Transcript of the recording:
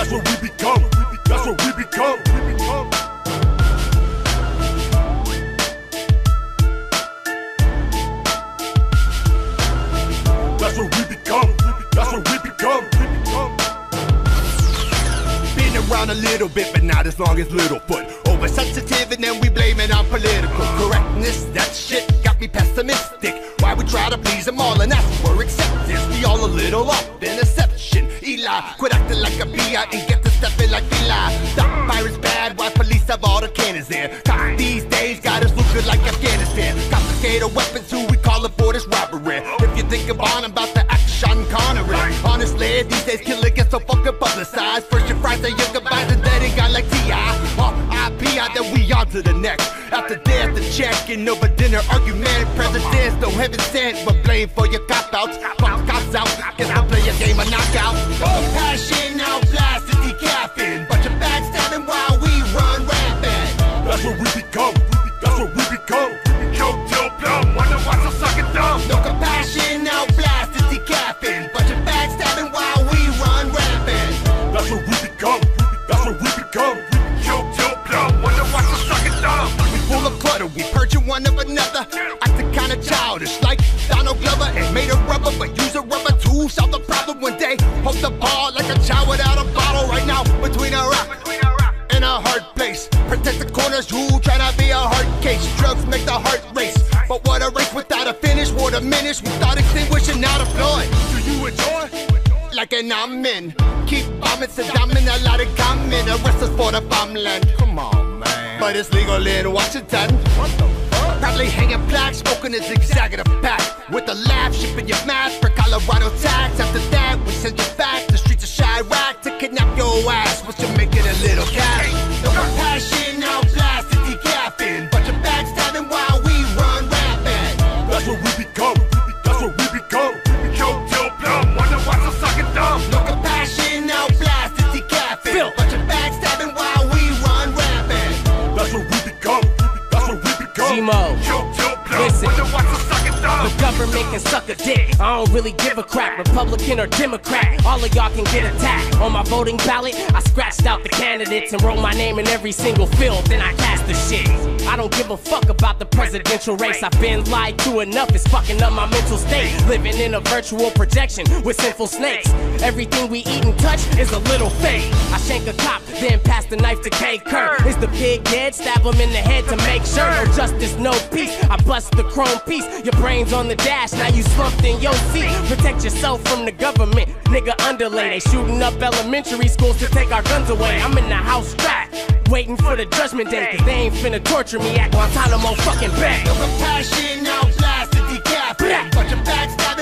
That's what we become. That's what we become. That's what we become. That's what we become. Been around a little bit, but not as long as Littlefoot. Oversensitive, and then we blame it on political correctness. That shit got me pessimistic. Why we try to please them all and ask for acceptance? We all a little off in exception. Eli, quit acting like a B.I. and get to stepping like Eli. Stop pirates bad, why police have all the cannons there? Cops these days got us look good like Afghanistan. Confiscated weapons, who we call it for this robbery. If you think about the action Connery. Honestly, these days killing gets so fucking publicized. First your fries, then your goodbyes, and then it got like T.I. R.I.P. then we on to the next. After death, the checking over dinner argument. Presidents don't heaven sent, but blame for your cop-outs. Cops out, guess I'll play a game of knockout. Passion out, blasted, decaffeine. Bunch of backstabbing while we run rampant. That's what we become. That's what we become. Choke till plumb, wonder why so sucking dumb. No compassion, out blasted, decaffeine. Bunch of backstabbing while we run rampant. That's what we become. That's what we become. Choke till plumb, wonder why so sucking dumb. We full of clutter, we purging one of another. Acting kinda childish, like Donald Glover. And made of rubber, but use a rubber to solve the problem one day. Hold the ball like a child without a bottle. Right now, between a rock and a hard place. Protect the corners, who tryna be a hard case. Drugs make the heart race, but what a race without a finish. War diminish, we start extinguishing, now deployed. Do you enjoy? Like an amen. Keep bombing, Saddam and a lot of common. Arrest us for the farmland. Come on, man. But it's legal in Washington. What the fuck? Probably hanging plaques, smoking a zigzag of the pack. With a laugh, shipping your mask for Colorado tax. After that, we send you back. The streets of Chirac to kidnap your ass. But you're making a little cash. No compassion, now blasted, decaffeine. Bunch of backstabbing while we run rampant. That's what we become. That's what we become. Choke till plumb, wonder why so sucking dumb. No compassion, now blasted, decaffeine. Bunch of backstabbing while we run rampant. That's what we become. That's what we become. G-Mo. Choke till plumb, Listen. wonder why so sucking dumb. The government can suck a dick, I don't really give a crap. Republican or Democrat, all of y'all can get attacked. On my voting ballot, I scratched out the candidates and wrote my name in every single field, then I cast the shit. I don't give a fuck about the presidential race. I've been lied to enough, it's fucking up my mental state. Living in a virtual projection with sinful snakes. Everything we eat and touch is a little fake. I shank a cop, then pass the knife to K. Kerr. Is the pig dead? Stab him in the head to make sure. No justice, no peace. I bust the chrome piece. Your brain's on the dash, now you slumped in your seat. Protect yourself from the government, nigga underlay. They shooting up elementary schools to take our guns away. I'm in the house strapped, waiting for the judgment day, cause they ain't finna torture me at Guantanamo fucking Bay. No compassion, now blasted, decaffeine. Bunch of backstabbing